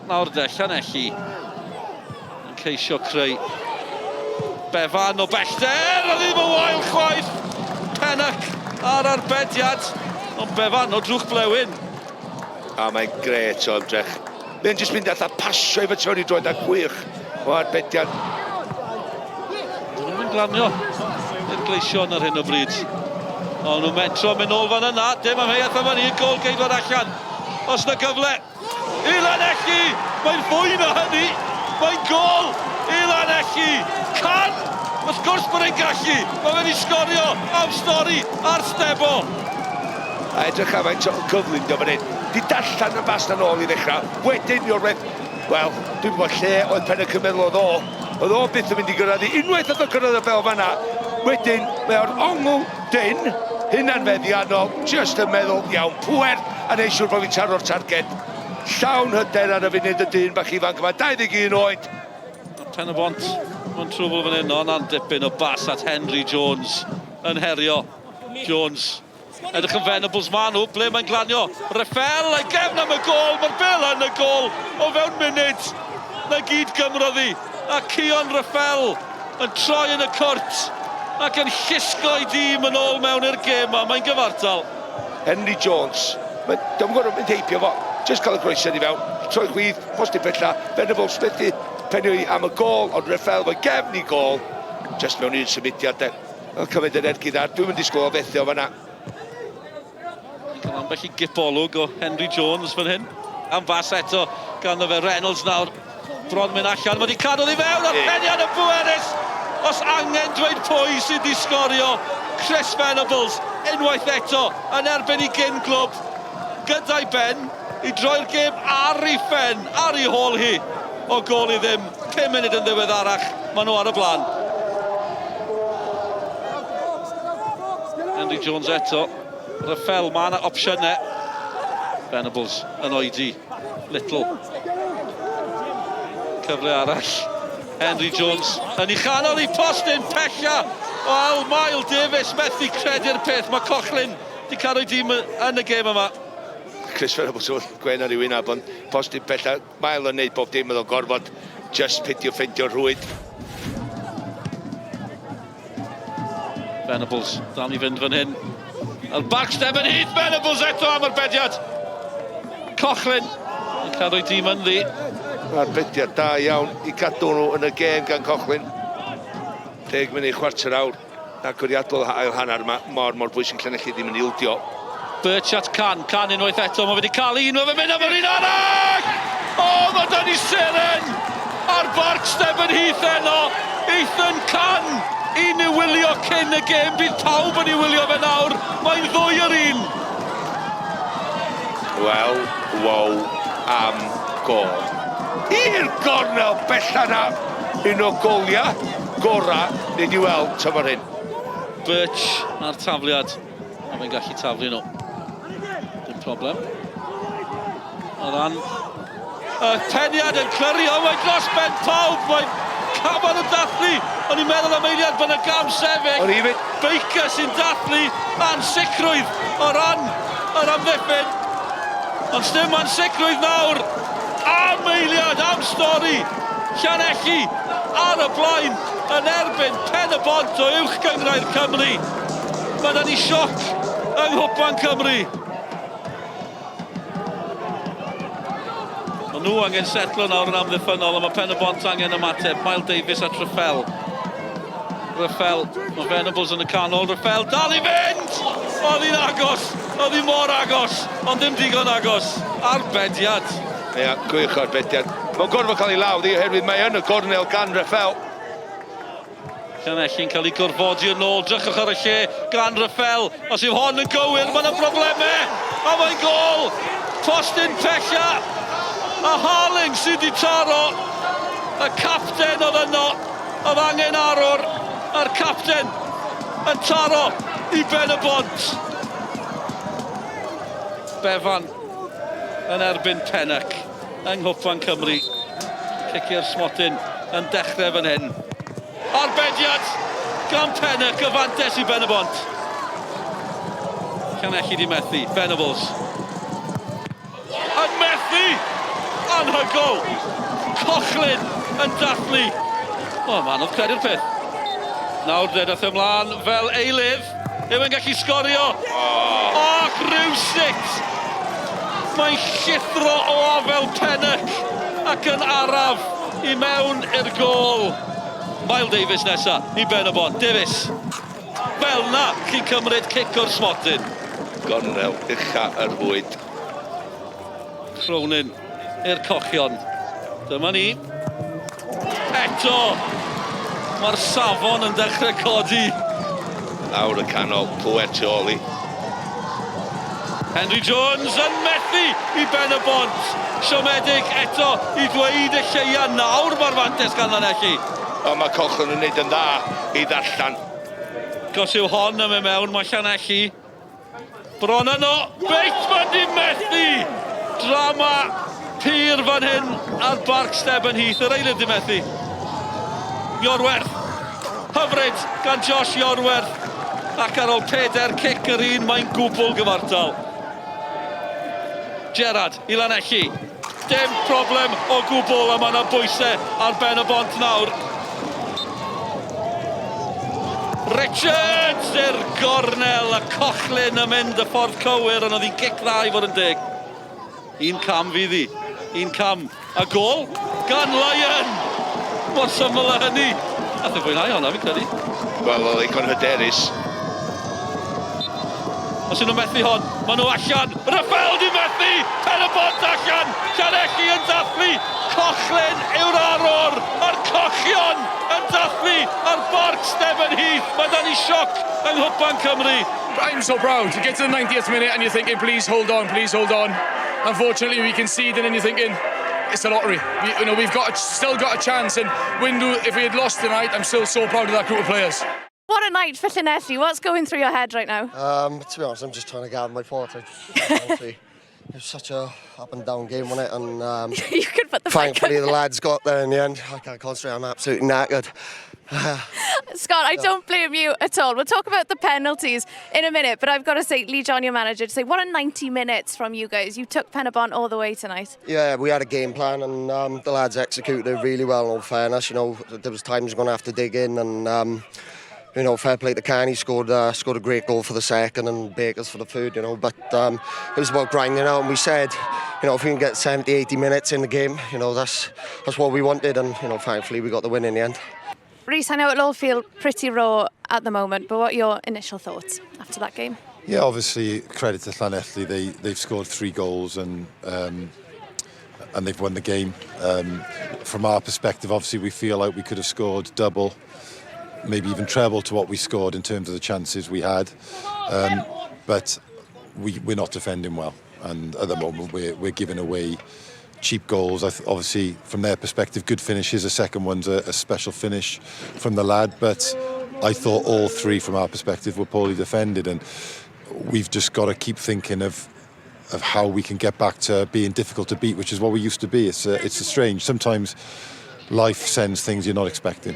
nawr de, Llanelli yn ceisio creu Befan o bellter, a ddim yn wael chwaith. Pennac ar arbediad, ond Befan o drwch blewyn. A mae'n gret o ymdrech. Mae'n jyst mynd allan pasio i fy i droed â gwych o arbediad. Nhw'n glanio i'r gleision ar hyn o bryd. Ond nhw'n metro mynd ôl fan yna, dim am heiath am hynny, gol geidwad allan. Os na gyfle, i Llanelli, mae'n fwy na hynny, mae'n gol i Llanelli. Can, wrth gwrs bod e'n gallu, mae fe'n i sgorio am stori ar Stebo. A edrych am ein cyflym dio fan hyn. Di darllan yn fas na nôl i ddechrau. Wedyn mi o'r wedd, wel, dwi'n gwybod lle oedd Pennac yn meddwl oedd o. Oedd o byth yn mynd i gyrraedd i unwaith oedd o gyrraedd y fel fanna. Wedyn, mae o'r ongl dyn, hunanfeddiannol, just yn meddwl, iawn, pwer, a neud siŵr bod fi'n taro'r targed. Llawn hyder ar y funud y dyn bach ifanc yma, 21 oed. Penybont, mae'n trwbl fan hyn, ond a'n dipyn o bas at Henry Jones yn herio. Jones, edrych yn Venables ma nhw, ble mae'n glanio. Raffel, a'i gefn am y gol, mae'r bel yn y gol o fewn munud. Na gyd gymroddi, a Cion Raffel yn troi yn y cwrt ac yn llusgo ei dîm yn ôl mewn i'r gêm yma, mae'n gyfartal. Henry Jones, dwi'n gwybod mynd heipio fo, jyst cael y groesa'n i fewn, troi chwydd, posti bella, Venables smithi, penwy am y gol, ond Raffel fo'i gefn i gol, jyst mewn un symudiad de. Yn cymryd yr ergyd ar, dwi'n mynd i sgol o fethio fanna. Am bell i gipoliwg o Henry Jones fan hyn. Am fas eto ganddo fe Reynolds nawr. Bron mynd allan, mae wedi cadw i fewn o'r peniad y bwerus. Os angen dweud pwy sydd wedi sgorio, Chris Venables, unwaith eto, yn erbyn i gyn glwb. Gyda'i ben, i droi'r gêm ar ei phen, ar ei hôl hi. O gol i ddim, 5 munud yn ddiweddarach, maen nhw ar y blaen. Henry Jones eto. Raffel, mae yna opsiynau. Venables yn oedi. Little. Cyfle arall. Henry Jones yn ei chanol i postyn pella. Wel, Mael Davies methu credu'r peth. Mae Cochlin wedi cadw ei dîm yn y gêm yma. Chris Venables o'n gwen ar ei wynaf, ond postyn pella. Mael yn neud bob dim oedd o'n gorfod. Just pidio ffeindio rhwyd. Venables, dal i fynd fan hyn. Al backstep yn hyd, Venables eto am arbediad. Cochlin yn cadw ei dîm yn ddi. Arbediad da iawn i gadw nhw yn y gêm gan Cochlin. 10 munud chwarter awr. Agoriadol ail hanner mor bwysig Llanelli ddim yn ildio. Birch at Can unwaith eto, mae wedi cael un, mae fe'n mynd am yr un arall! O, mae Danny Seren ar backstep yn hyth eno. Ethan Can i ni wylio cyn y gêm, bydd pawb yn ei wylio fe nawr. Mae'n ddwy ar un. Wel, wow, am gol. I'r gornel bella na. Un o goliau gorau nid i weld tymor hyn. Birch ar tafliad. A fe'n gallu taflu nhw. Dim problem. O ran. Y peniad yn clyrio, mae'n dros ben pawb. Mae'n Caban yn dathlu. O'n i'n meddwl am eiliad bod yna gam sefyll. O'n i fynd. Beica sy'n dathlu ansicrwydd o ran yr amddiffyn. Ond dim ansicrwydd nawr. Am eiliad, am stori. Llanelli ar y blaen yn erbyn Penybont o uwch gyngrair Cymru. Mae yna ni sioc yng Cwpan Cymru. Mae nhw angen setlo nawr yn amddiffynol, a mae Penybont angen ymateb. Mael Davies at Raffel. Raffel, mae Venables yn y canol. Raffel, dal i fynd! Oedd hi'n agos, oedd hi mor agos, ond ddim digon agos. Arbediad. Ia, gwych arbediad. Mae'n gorfod cael ei lawdd oherwydd mae yn y gornel gan Raffel. Llanelli'n cael ei gorfodi yn ôl, drychwch ar y lle gan Raffel. Os yw hon yn gywir, mae yna broblemau. A mae'n gol! Postyn pella. A Harling sydd wedi taro. Y capten oedd yno. Oedd angen arwr. A'r capten yn taro i Penybont. Befan yn erbyn Pennac yng Cwpan Cymru. Cicio'r smotyn yn dechrau fan hyn. Arbediad gan Pennac, gyfantes i Penybont. Llanelli di methu, Venables. Yn methu Anhygol! Cochlin yn dathlu. O, man, oedd credu'r peth. Nawr, dedaeth ymlaen fel eilydd. Yw e'n gallu sgorio. O, rhywsut! Mae'n llithro o afel Pennock ac yn araf i mewn i'r gôl. Miles Davies nesa i Penybont. Davies. Fel na, chi'n cymryd cic o'r smotyn. Gornel ucha yr bwyd. Cronin i'r cochion. Dyma ni. Eto. Mae'r safon yn dechrau codi. Nawr y canol, clywed tu ôl i. Henry Jones yn methu i Penybont. Siomedig eto i ddweud y lleia. Nawr mae'r fantes gan Llanelli. O, mae Cochlin yn neud yn dda i ddarllan. Gos yw hon yn mynd mewn, mae Llanelli. Bron yno, beth mae di methu! Drama pyr fan hyn ar Barksteb yn Heath, yr eilydd di methu. Iorwerth, hyfryd gan Josh Iorwerth. Ac ar ôl 4 cic yr un, mae'n gwbl gyfartal. Gerard i Llanelli. Dim problem o gwbl, a mae yna bwysau ar Penybont nawr. Richards i'r gornel, a Cochlin yn mynd y ffordd cywir, ond oedd hi'n gic dda i fod yn deg. Un cam fydd hi, un cam. A gol gan Lyon. Mor syml â hynny. Nath e fwynhau hwnna, fi'n credu. Wel, oedd eich o'n hyderus. Os ydyn nhw'n methu hon, maen nhw allan. Rhyfel di methu! Penybont allan! Llanelli yn dathlu! Cochlin yw'r arwr! A'r cochion yn dathlu ar Barksteb yn Heath! Mae dan ni sioc yng Cwpan Cymru! I'm so proud. You get to the 90th minute and you're thinking, please hold on, please hold on. Unfortunately, we conceded and you're thinking, it's a lottery. We've still got a chance. And if we had lost tonight, I'm still so proud of that group of players. What a night for Llanelli. What's going through your head right now? To be honest, I'm just trying to gather my thoughts. Honestly, it was such a up and down game, wasn't it? And You could put the thankfully the lads got there in the end. I can't concentrate. I'm absolutely knackered. Scott, I don't blame you at all. We'll talk about the penalties in a minute, but I've got to say, Lee John, your manager, to say what a 90 minutes from you guys. You took Penybont all the way tonight. Yeah, we had a game plan, and the lads executed it really well. In all fairness, there was times we're going to have to dig in, and fair play to Carney, scored a great goal for the second, and Bakers for the third. But it was about grinding out, and we said, if we can get 70, 80 minutes in the game, that's what we wanted, and thankfully we got the win in the end. Rhys, I know it'll all feel pretty raw at the moment, but what are your initial thoughts after that game? Yeah, obviously credit to Llanelli. They've scored 3 goals and they've won the game. From our perspective, obviously we feel like we could have scored double, maybe even treble to what we scored in terms of the chances we had. But we're not defending well, and at the moment we're giving away cheap goals. Obviously, from their perspective, good finishes. The second one's a special finish from the lad, but I thought all 3 from our perspective were poorly defended, and we've just got to keep thinking of how we can get back to being difficult to beat, which is what we used to be. It's strange. Sometimes life sends things you're not expecting.